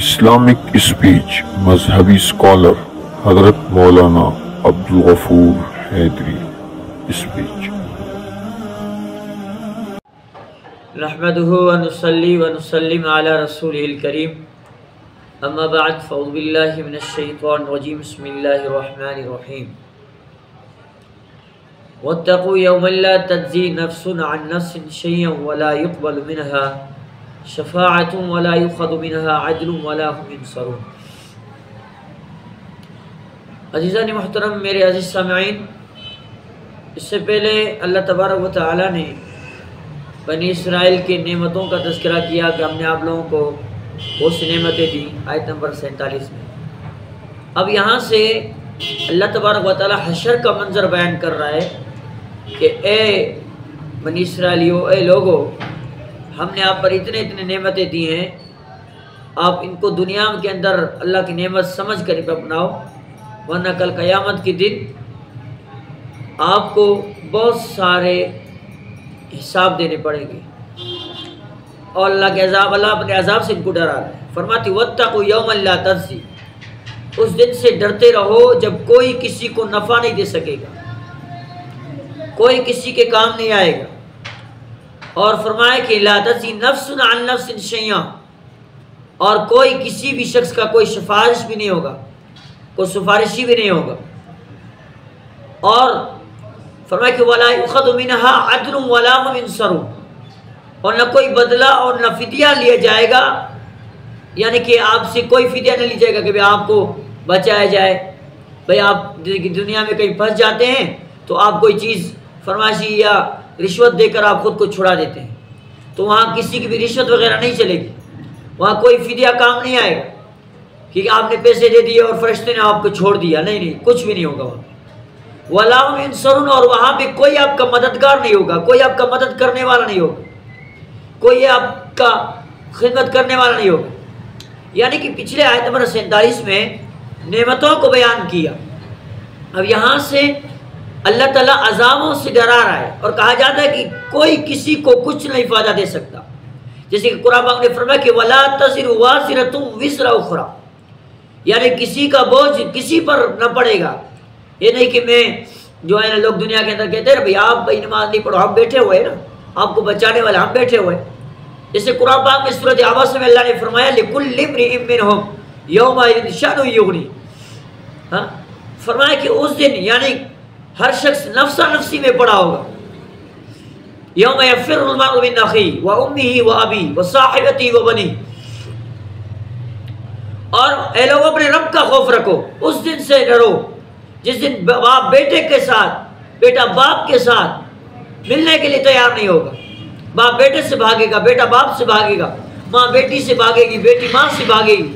Islamic speech مذہبی scholar حضرت مولانا عبدالغفور حیدری speech. نحمده ونصلي ونسلم على رسوله الكريم اما بعد فاعوذ بالله من الشيطان الرجيم بسم الله الرحمن الرحيم واتقوا يوما لا تجزي نفس عن نفس شيئا ولا يقبل منها شفاعة ولا يؤخذ منها عدل ولا هم ينصرون. عزیزان محترم، میرے عزیز سامعین، اس سے پہلے اللہ تبارک و تعالی نے بنی اسرائیل کے نعمتوں کا تذکرہ کیا کہ ہم نے آپ لوگوں کو بہت سی نعمتیں دی، آیت نمبر 47 میں. اب یہاں سے اللہ تبارک و تعالی حشر کا منظر بیان کر رہا ہے کہ اے بنی اسرائیلیو، اے لوگو، ہم نے آپ پر اتنے نعمتیں دی ہیں، آپ ان کو دنیا کے اندر اللہ کی نعمت سمجھ کر اپناؤ، ورنہ کل قیامت کے دن آپ کو بہت سارے حساب دینے پڑیں گے. اور اللہ کے عذاب، اللہ اپنے عذاب سے ان کو ڈرا رہا ہے. فرماتی واتقوا یوما لا تجزی، اس دن سے ڈرتے رہو جب کوئی کسی کو نفع نہیں دے سکے گا، کوئی کسی کے کام نہیں آئے گا. اور فرمایا کہ لا تجزی نفس عن نفس شیئا، اور کوئی کسی بھی شخص کا کوئی سفارش بھی نہیں ہوگا، کوئی سفارشی بھی نہیں ہوگا. اور فرمایا کہ ولا یؤخذ منها عدل ولا هم ينصرون، اور نہ کوئی بدلہ اور نہ فدیہ لیا جائے گا، یعنی کہ آپ سے کوئی فدیہ نہیں لیا جائے گا کہ بھئی آپ کو بچایا جائے. بھئی آپ دنیا میں کہیں پھنس جاتے ہیں تو آپ کوئی چیز فرمائشی یا رشوت دے کر آپ خود کو چھڑا دیتے ہیں، تو وہاں کسی کی بھی رشوت وغیرہ نہیں چلے گی، وہاں کوئی فدیہ کام نہیں آئے گا کہ آپ نے پیسے دے دیے اور فرشتے نے آپ کو چھوڑ دیا. نہیں، کچھ بھی نہیں ہوگا وہاں. وَلَا هُمْ يُنصَرُونَ، اور وہاں پہ کوئی آپ کا مددگار نہیں ہوگا، کوئی آپ کا مدد کرنے والا نہیں ہوگا، کوئی آپ کا خدمت کرنے والا نہیں ہوگا. یعنی کہ پچھلے آیت نمبر 47 میں نعمتوں کو بیان کیا. اب یہاں سے اللہ تعالیٰ عذابوں سے ڈرا رہا ہے، اور کہا جاتا ہے کہ کوئی کسی کو کچھ نہیں فائدہ دے سکتا. جیسے کہ قرآن پاک نے فرمایا کہ وَلَا تَزِرُ وَازِرَةٌ وِزْرَ أُخْرَى، یعنی کسی کا بوجھ کسی پر نہ پڑے گا. یہ نہیں کہ میں جو ہے نا، لوگ دنیا کے اندر کہتے ہیں بھئی آپ بھئی نماز نہیں پڑھو، ہم بیٹھے ہوئے نا، آپ کو بچانے والے ہم بیٹھے ہوئے. جیسے قرآن پاک میں سورۃ عبس میں اللہ نے فرمایا لِكُلِّ امْرِئٍ مِّنْهُمْ يَوْمَئِذٍ شَأْنٌ يُغْنِيهِ، فرمایا کہ اس دن یعنی ہر شخص نفسا نفسی میں پڑا ہوگا. یوم یفر المرء من اخیہ وامہ وابیہ وصاحبتہ وبنیہ، اور اے لوگوں اپنے رب کا خوف رکھو، اس دن سے ڈرو جس دن باپ بیٹے کے ساتھ، بیٹا باپ کے ساتھ ملنے کے لیے تیار نہیں ہوگا. باپ بیٹے سے بھاگے گا، بیٹا باپ سے بھاگے گا، ماں بیٹی سے بھاگے گی، بیٹی ماں سے بھاگے گی،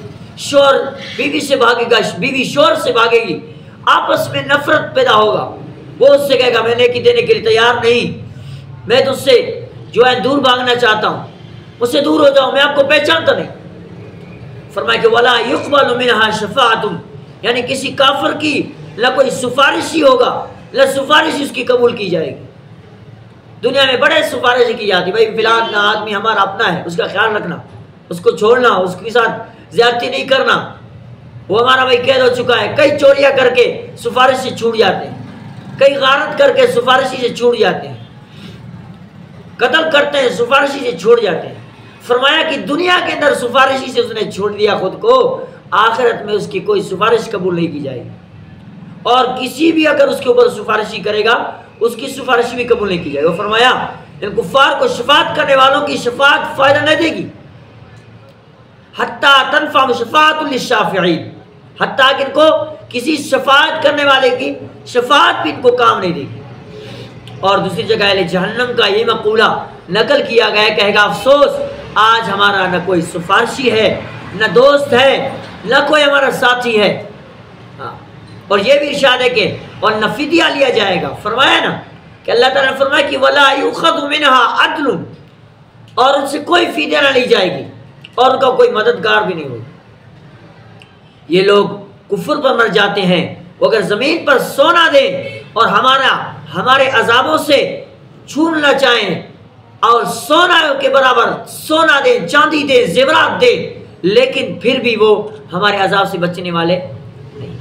شوہر بیوی سے بھاگے گا، بیوی شوہر سے بھاگے گی. آپس میں نفرت پیدا ہوگا. وہ اس سے کہے گا میں نیکی دینے کے لیے تیار نہیں، میں تجھ سے جو ہے دور بھاگنا چاہتا ہوں، مجھ سے دور ہو جاؤ، میں آپ کو پہچانتا نہیں. فرمایا کہ وَلَا يُقْبَلُ مِنْهَا شَفَاعَةٌ، یعنی کسی کافر کی نہ کوئی سفارش ہی ہوگا، نہ سفارش اس کی قبول کی جائے گی. دنیا میں بڑے سفارش کی جاتی، بھائی فلان نہ آدمی ہمارا اپنا ہے، اس کا خیال رکھنا، اس کو چھوڑنا، اس کے ساتھ زیادتی نہیں کرنا، وہ ہمارا بھائی قید ہو چکا ہے. کئی چوریاں کر کے سفارش سے چھوٹ جاتے ہیں، کئی غارت کر کے سفارشی سے چھوٹ جاتے ہیں، قتل کرتے ہیں سفارشی سے چھوڑ جاتے ہیں. فرمایا کہ دنیا کے اندر سفارشی سے اس نے چھوڑ دیا خود کو، آخرت میں اس کی کوئی سفارش قبول نہیں کی جائے گی. اور کسی بھی اگر اس کے اوپر سفارشی کرے گا، اس کی سفارشی بھی قبول نہیں کی جائے گی. فرمایا ان کفار کو شفاعت کرنے والوں کی شفاعت فائدہ نہ دے گی، حتیٰ تنفع شفاعت للشافعین، حتیٰ کہ ان کو کسی شفاعت کرنے والے کی شفاعت بھی ان کو کام نہیں دے گی. اور دوسری جگہ اہل جہنم کا یہ مقولہ نقل کیا گیا ہے، کہے گا افسوس آج ہمارا نہ کوئی سفارشی ہے، نہ دوست ہے، نہ کوئی ہمارا ساتھی ہے. اور یہ بھی ارشاد ہے کہ اور نہ فدیہ لیا جائے گا. فرمایا نا کہ اللہ تعالیٰ نے فرمایا کہ وَلَا يُؤْخَذُ مِنْهَا عَدْلٌ، اور ان سے کوئی فدیہ نہ لی جائے گی، اور ان کا کوئی مددگار بھی نہیں ہوگا. یہ لوگ کفر پر مر جاتے ہیں، وہ اگر زمین پر سونا دیں اور ہمارے عذابوں سے چھوننا چاہیں اور سونا کے برابر سونا دیں، چاندی دیں، زیورات دیں، لیکن پھر بھی وہ ہمارے عذاب سے بچنے والے نہیں،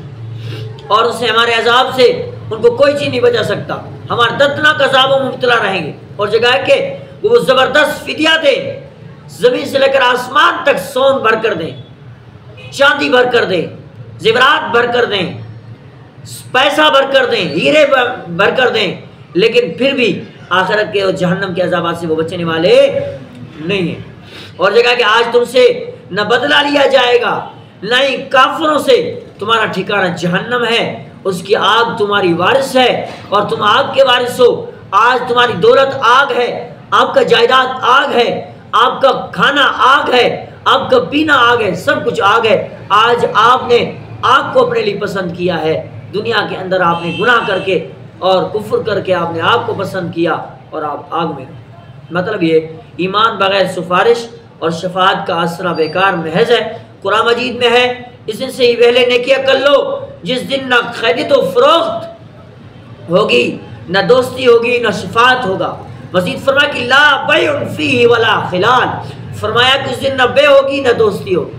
اور اسے ہمارے عذاب سے ان کو کوئی چیز نہیں بچا سکتا، ہمارے دردناک عذابوں میں مبتلا رہیں گے۔ اور جگہ ہے کہ وہ زبردست فدیہ دیں، زمین سے لے کر آسمان تک سون بھر کر دیں، چاندی بھر کر دیں، زیورات بھر کر دیں، پیسہ بھر کر دیں، ہیرے بھر کر دیں، لیکن پھر بھی آخرت کے اور جہنم کے عذابات سے وہ بچنے والے نہیں ہیں۔ اور جگہ کہ آج تم سے نہ بدلہ لیا جائے گا، نہ ہی کافروں سے، تمہارا ٹھکانہ جہنم ہے، اس کی آگ تمہاری وارث ہے اور تم آگ کے وارث ہو۔ آج تمہاری دولت آگ ہے، آپ کا جائیداد آگ ہے، آپ کا کھانا آگ ہے، آپ کا پینا آگ ہے، سب کچھ آگ ہے۔ آج آپ نے آگ کو اپنے لیے پسند کیا ہے، دنیا کے اندر آپ نے گناہ کر کے اور کفر کر کے آپ نے آگ کو پسند کیا اور آپ آگ میں۔ مطلب یہ ایمان بغیر سفارش اور شفاعت کا آسرا بیکار محض ہے۔ قرآن مجید میں ہے اس دن سے ہی پہلے نیکیاں کر لو جس دن نہ خرید و فروخت ہوگی، نہ دوستی ہوگی، نہ شفاعت ہوگا۔ مزید فرمایا کہ لا بیع فیہ ولا خلال، فرمایا کہ اس دن نہ بے ہوگی نہ دوستی ہوگی۔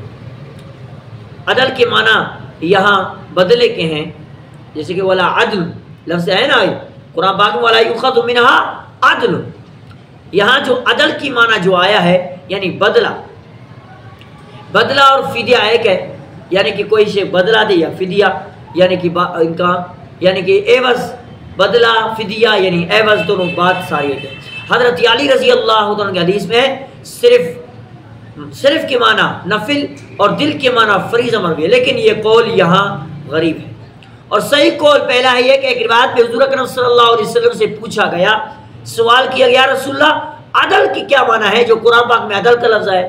عدل کے معنی یہاں بدلے کے ہیں، جیسے کہ ولا عدل لفظ ہے نا قرآن پاک میں، ولا یؤخذ منہا عدل، یہاں جو عدل کی معنی جو آیا ہے یعنی بدلہ، بدلہ اور فدیہ ایک ہے، یعنی کہ کوئی شے بدلہ دے یا فدیہ، یعنی کہ ان کا یعنی کہ عوض، بدلہ فدیہ یعنی عوض، دونوں بات ساری ہے۔ حضرت علی رضی اللہ عنہ کی حدیث میں صرف کے معنی نفل اور دل کے معنی فریضہ مروی ہے، لیکن یہ قول یہاں غریب ہے۔ اور صحیح قول پہلا ہے یہ کہ ایک روایت میں حضور اکرم صلی اللہ علیہ وسلم سے پوچھا گیا، سوال کیا گیا رسول اللہ عدل کی کیا معنی ہے جو قرآن پاک میں عدل کا لفظ ہے؟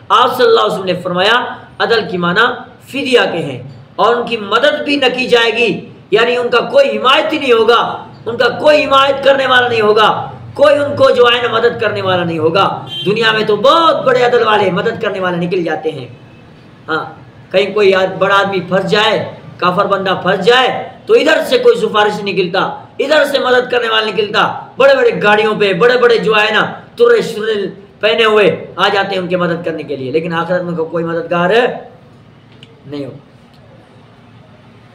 آپ صلی اللہ علیہ وسلم نے فرمایا عدل کی معنی فدیہ کے ہیں، اور ان کی مدد بھی نہ کی جائے گی، یعنی ان کا کوئی حمایت ہی نہیں ہوگا، ان کا کوئی حمایت کرنے والا نہیں ہوگا، کوئی ان کو جو ہے نا مدد کرنے والا نہیں ہوگا۔ دنیا میں تو بہت بڑے عدل والے مدد کرنے والے نکل جاتے ہیں، ہاں کہیں کوئی بڑا آدمی پھنس جائے، کافر بندہ پھنس جائے تو ادھر سے کوئی سفارش نکلتا، ادھر سے مدد کرنے والا نکلتا، بڑے بڑے گاڑیوں پہ بڑے بڑے جو ہے نا ترے شرل پہنے ہوئے آ جاتے ہیں ان کی مدد کرنے کے لیے، لیکن آخرت میں کوئی مددگار نہیں ہو،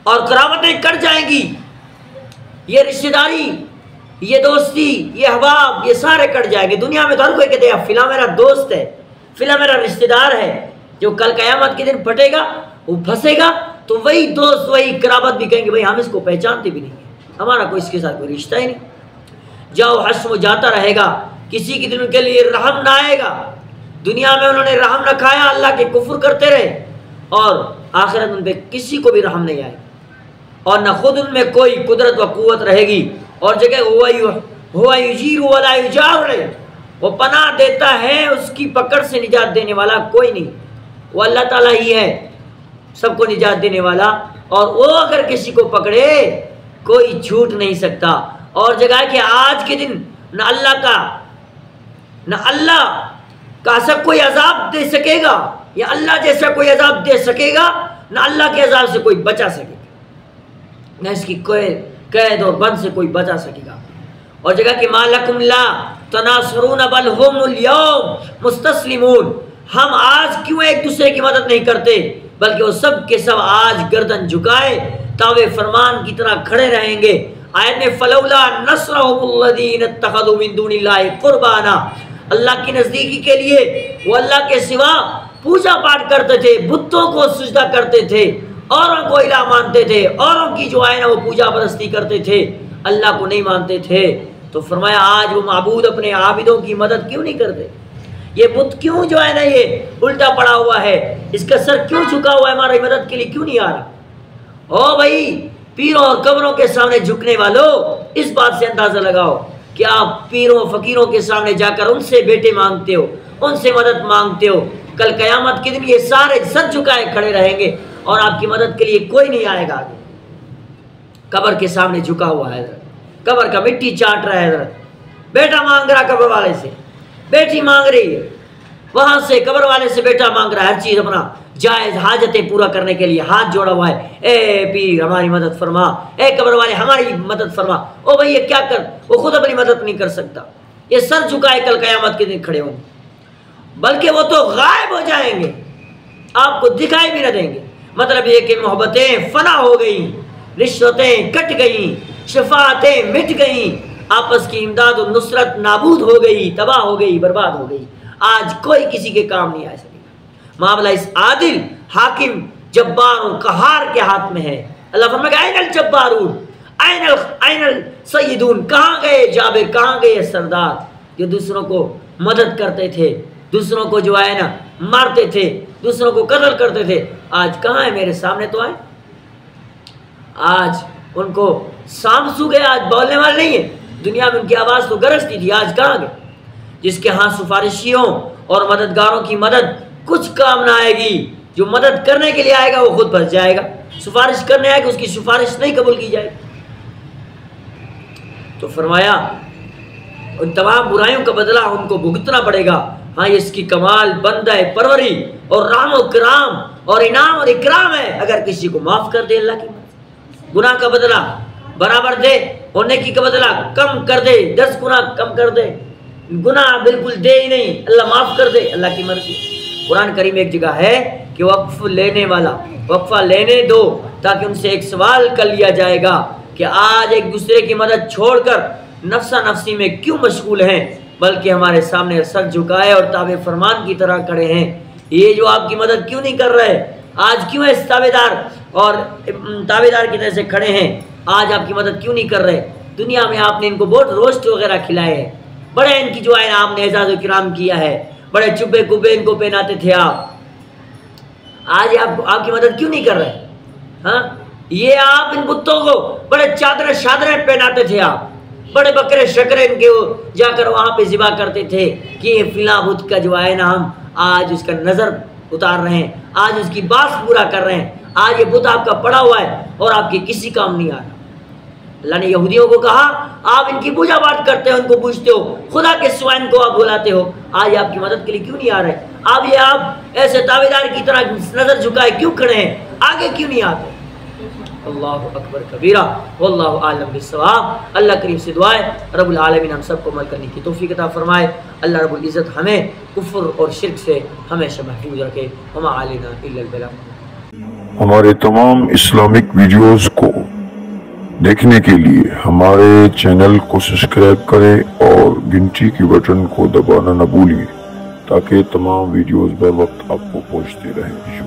اور قرابتیں کٹ جائیں گی، یہ رشتہ داری، یہ دوستی، یہ احباب، یہ سارے کٹ جائیں گے۔ دنیا میں تو ہر کوئی کہتے ہیں فلاں میرا دوست ہے، فلاں میرا رشتہ دار ہے، جو کل قیامت کے دن پھٹے گا، وہ پھنسے گا تو وہی دوست وہی قرابت بھی کہیں گے بھائی ہم اس کو پہچانتے بھی نہیں، ہمارا کوئی اس کے ساتھ کوئی رشتہ ہی نہیں۔ جاؤ حشر جاتا رہے گا، کسی کے دن کے لیے رحم نہ آئے گا۔ دنیا میں انہوں نے رحم نہ کھایا، اللہ کے کفر کرتے رہے، اور آخرت ان پہ کسی کو بھی رحم نہیں آئے، اور نہ خود ان میں کوئی قدرت و قوت رہے گی۔ اور جگہ ہوا یجیر ولا یجار علیہ، وہ پناہ دیتا ہے، اس کی پکڑ سے نجات دینے والا کوئی نہیں، وہ اللہ تعالیٰ ہی ہے سب کو نجات دینے والا، اور وہ اگر کسی کو پکڑے کوئی چھوٹ نہیں سکتا۔ اور جگہ کہ آج کے دن نہ اللہ کا ایسا کوئی عذاب دے سکے گا، یا اللہ جیسا کوئی عذاب دے سکے گا، نہ اللہ کے عذاب سے کوئی بچا سکے گا، نہ اس کی کوئی قید اور بند سے کوئی بچا سکے گا۔ اور جگہ کہ ما لکم لا تناصرون بل ہم اليوم مستسلمون، ہم آج کیوں ایک دوسرے کی مدد نہیں کرتے، بلکہ وہ سب کے سب آج گردن جھکائے تاوے فرمان کی طرح کھڑے رہیں گے۔ آیت میں فلولا نصرهم الذین اتخذوا من دون اللہ قربانا، اللہ کی نزدیکی کے لیے وہ اللہ کے سوا پوجا پاٹ کرتے تھے، بتوں کو سجدہ کرتے تھے، اوروں کو الہ مانتے تھے، اوروں کی جو ہے نا وہ پوجا پرستی کرتے تھے، اللہ کو نہیں مانتے تھے، تو فرمایا آج وہ معبود اپنے عابدوں کی مدد کیوں نہیں کرتے؟ یہ بت کیوں جو ہے نا یہ الٹا پڑا ہوا ہے، اس کا سر کیوں جھکا ہوا ہے، ہماری مدد کے لیے کیوں نہیں آ رہا؟ او بھائی پیروں اور قبروں کے سامنے جھکنے والوں، اس بات سے اندازہ لگاؤ کہ آپ پیروں فقیروں کے سامنے جا کر ان سے بیٹے مانگتے ہو، ان سے مدد مانگتے ہو، کل قیامت کے دن یہ سارے سر جھکائے کھڑے رہیں گے اور آپ کی مدد کے لیے کوئی نہیں آئے گا۔ قبر کے سامنے جھکا ہوا ہے، قبر کا مٹی چاٹ رہا ہے، بیٹا مانگ رہا قبر والے سے، بیٹی مانگ رہی ہے، وہاں سے قبر والے سے بیٹا مانگ رہا ہے، ہر چیز اپنا جائز حاجتیں پورا کرنے کے لیے ہاتھ جوڑا ہوا ہے، اے پیر ہماری مدد فرما، اے قبر والے ہماری مدد فرما۔ او بھائی یہ کیا کر، وہ خود اپنی مدد نہیں کر سکتا، یہ سر جھکائے کل قیامت کے دن کھڑے ہوں، بلکہ وہ تو غائب ہو جائیں گے، آپ کو دکھائی بھی نہ دیں گے۔ مطلب یہ کہ محبتیں فنا ہو گئیں، رشوتیں کٹ گئیں، شفاعتیں مٹ گئیں، آپس کی امداد و نصرت نابود ہو گئی، تباہ ہو گئی، برباد ہو گئی۔ آج کوئی کسی کے کام نہیں آ سکے گا۔ معاملہ اس عادل، حاکم، جبار و قہار کے ہاتھ میں ہے۔ اللہ فرمائے گا این الجبارون این السیدون، کہاں گئے جابر، کہاں گئے سردار جو دوسروں کو مدد کرتے تھے، دوسروں کو جو ہے نا مارتے تھے، دوسروں کو قتل کرتے تھے، آج کہاں ہے؟ میرے سامنے تو آئے۔ آج ان کو سام سو گئے، آج بولنے والے نہیں ہیں۔ دنیا میں ان کی آواز تو گرجتی تھی، آج کہاں گئے؟ جس کے ہاں سفارشیوں اور مددگاروں کی مدد کچھ کام نہ آئے گی، جو مدد کرنے کے لیے آئے گا وہ خود پھنس جائے گا، سفارش کرنے آئے گا اس کی سفارش نہیں قبول کی جائے گی۔ تو فرمایا ان تمام برائیوں کا بدلہ ان کو بھگتنا پڑے گا۔ ہاں یہ اس کی کمال بندہ پروری اور رحم و کرام اور انعام اور اکرام ہے، اگر کسی کو معاف کر دے اللہ کی مرضی، گناہ کا بدلہ برابر دے اور نیکی کا بدلہ کم کر دے، 10 گنا کم کر دے، گناہ بالکل دے ہی نہیں، اللہ معاف کر دے، اللہ کی مرضی۔ قرآن کریم ایک جگہ ہے کہ وقف لینے والا وقفہ لینے دو، تاکہ ان سے ایک سوال کر لیا جائے گا کہ آج ایک دوسرے کی مدد چھوڑ کر نفسا نفسی میں کیوں مشغول ہیں، بلکہ ہمارے سامنے سر جھکائے اور تابع فرمان کی طرح کھڑے ہیں۔ یہ جو آپ کی مدد کیوں نہیں کر رہے، آج کیوں اس تابع دار اور تابع دار کی طرح سے کھڑے ہیں، آج آپ کی مدد کیوں نہیں کر رہے؟ دنیا میں آپ نے ان کو بہت روسٹ وغیرہ کھلائے ہیں، بڑے ان کی جو ہے آپ نے اعزاز و کرام کیا ہے، بڑے چبے کبے ان کو پہناتے تھے آپ، آج آپ کی مدد کیوں نہیں کر رہے؟ ہاں یہ آپ ان بتوں کو بڑے چادریں شادریں پہناتے تھے، آپ بڑے بکرے شکرے ان کے جا کر وہاں پہ ذبح کرتے تھے کہ فلاں بت کا جو ہے نا ہم آج اس کا نظر اتار رہے ہیں، آج اس کی باس پورا کر رہے ہیں، آج یہ بت آپ کا پڑا ہوا ہے اور آپ کے کسی کام نہیں آ رہا۔ اللہ نے یہودیوں کو کہا آپ ان کی پوجا پاٹ کرتے ہو، ان کو پوجتے ہو، خدا کے سوا ان کو آپ بلاتے ہو، آج آپ کی مدد کے لیے کیوں نہیں آ رہے؟ آپ ایسے تابعدار کی طرح نظر جھکائے کیوں کھڑے ہیں، آگے کیوں نہیں آتے؟ اللہ اکبر کبیرہ واللہ عالم بالصواب۔ اللہ کریم سے دعا ہے رب العالمین ہم سب کو عمل کرنے کی توفیق عطا فرمائے۔ اللہ رب العزت ہمیں کفر اور شرک سے ہمیشہ محفوظ رکھے۔ وما علینا الا البلاغ۔ ہمارے تمام اسلامک ویڈیوز کو دیکھنے کے لیے ہمارے چینل کو سبسکرائب کریں اور گھنٹی کی بٹن کو دبانا نہ بھولیں تاکہ تمام ویڈیوز بر وقت آپ کو پہنچتے رہیں۔